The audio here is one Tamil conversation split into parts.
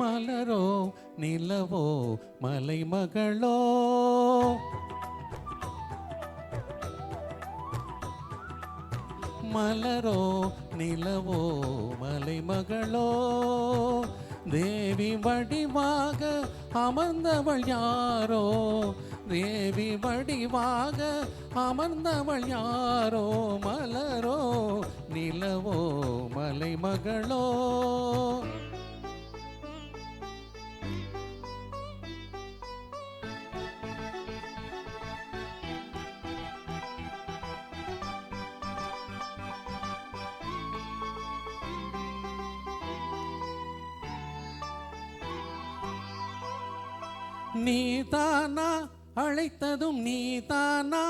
மலரோ நிலவோ மலைமகளோ மலரோ நிலவோ மலைமகளோ தேவி வடிவாக அமர்ந்தவள் யாரோ தேவி வடிவாக அமர்ந்தவள் யாரோ மலரோ நிலவோ மலைமகளோ நீதானா அழைத்ததும் நீதானா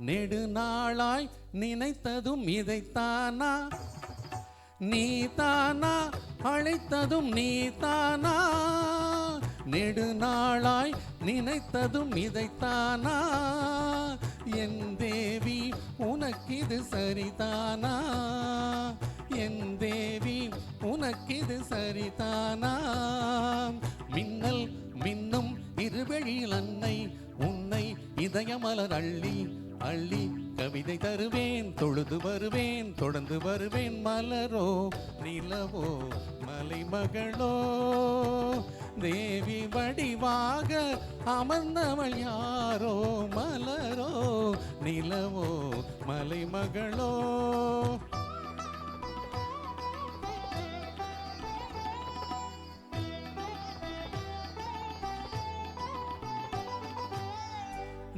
நெடுநாளாய் நினைத்ததும் இதைத்தானா நீதானா அழைத்ததும் நீதானா நெடுநாளாய் நினைத்ததும் இதைத்தானா என் தேவி உனக்கிது சரிதானா என் தேவி உனக்கிது சரிதானா மின்னல் மின்னும் இருவெளியில் அன்னை உன்னை இதயமலர் அள்ளி அள்ளி கவிதை தருவேன் தொழுது வருவேன் தொடர்ந்து வருவேன் மலரோ நிலவோ மலைமகளோ தேவி வடிவாக அமர்ந்தவள் யாரோ மலரோ நிலவோ மலைமகளோ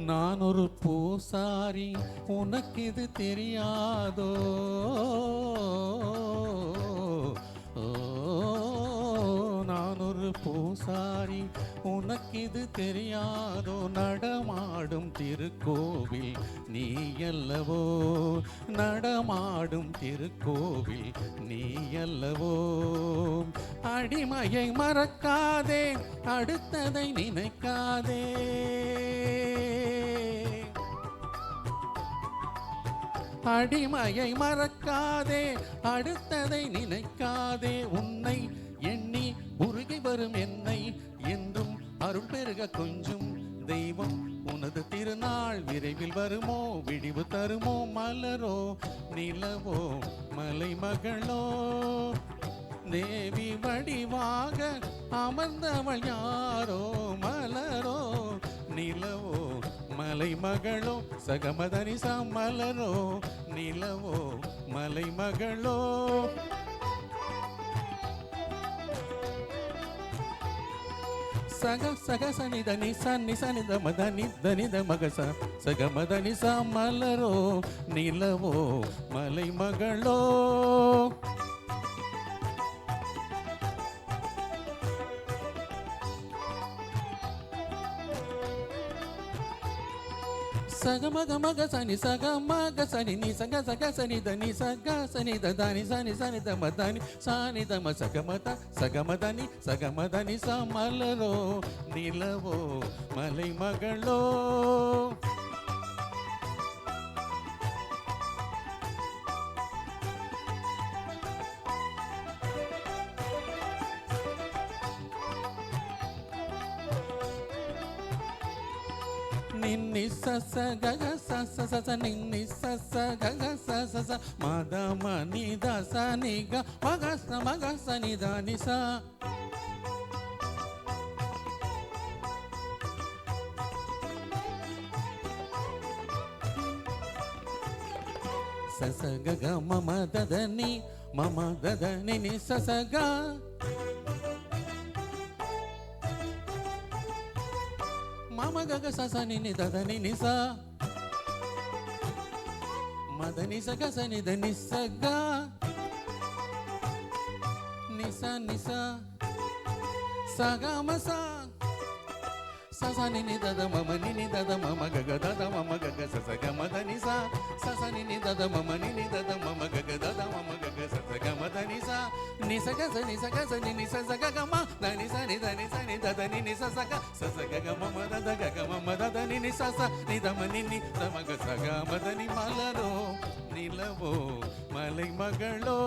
நான் ஒரு பூசாரி உனக்கு இது தெரியாதோ நான் ஒரு பூசாரி உனக்கு இது தெரியாதோ நடமாடும் திருக்கோவில் நீ அல்லவோ நடமாடும் திருக்கோவில் நீ அல்லவோ அடிமையை மறக்காதே அடுத்ததை நினைக்காதே அடிமையை மறக்காதே அடுத்ததை நினைக்காதே உன்னை எண்ணி உருகி வரும் என்னை என்றும் அருள் பெருக கொஞ்சம் தெய்வம் உனது திருநாள் விரைவில் வருமோ விடிவு தருமோ மலரோ நிலவோ மலைமகளோ தேவி வடிவாக அமர்ந்தவள் யாரோ மலரோ நிலவோ மலைமகளோ சகமதனிசா மலரோ நிலவோ மலைமகளோ சக சக சனிதனி சன்னி சனித மதனி தனித மகச சகமதனிசா மலரோ நிலவோ மலைமகளோ சக மக மக சனி சக மக சனி நீ சக சக சனி தனி சக சனி தனி சனி சனி தமதனி சானி தம சகமத சகமதனி சகமதனி சமலரோ நிலவோ மலைமகளோ நின்னி சச கக சச சச நின்னி சச கக சச ச மத மணி தச நிக மகச மகச நிதானி ச சச கக மம ததனி மம ததனி நி சச க மம கக சசனி நி ததனி நி ச மதனி சக சனி தனி சக நிச நிச சகமச சசனி நி தத மம நி தத மம கக தத மம கக சசக மதனி ச சசனி நி தத மம நி தத மம கக தத மம கக சசக மதனி ச ni sa ga sa ni sa ga sa ni sa sa ga ga ma da ni sa ni da ni sa sa ga ga ma ma da ga ma ma da ni sa sa ni da ma ni da ma ga sa ga ma da ni malaro nilavo malai magalo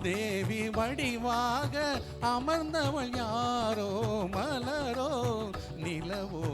தேவி வடிவாக அமர்ந்தவள் யாரோ மலரோ நிலவோ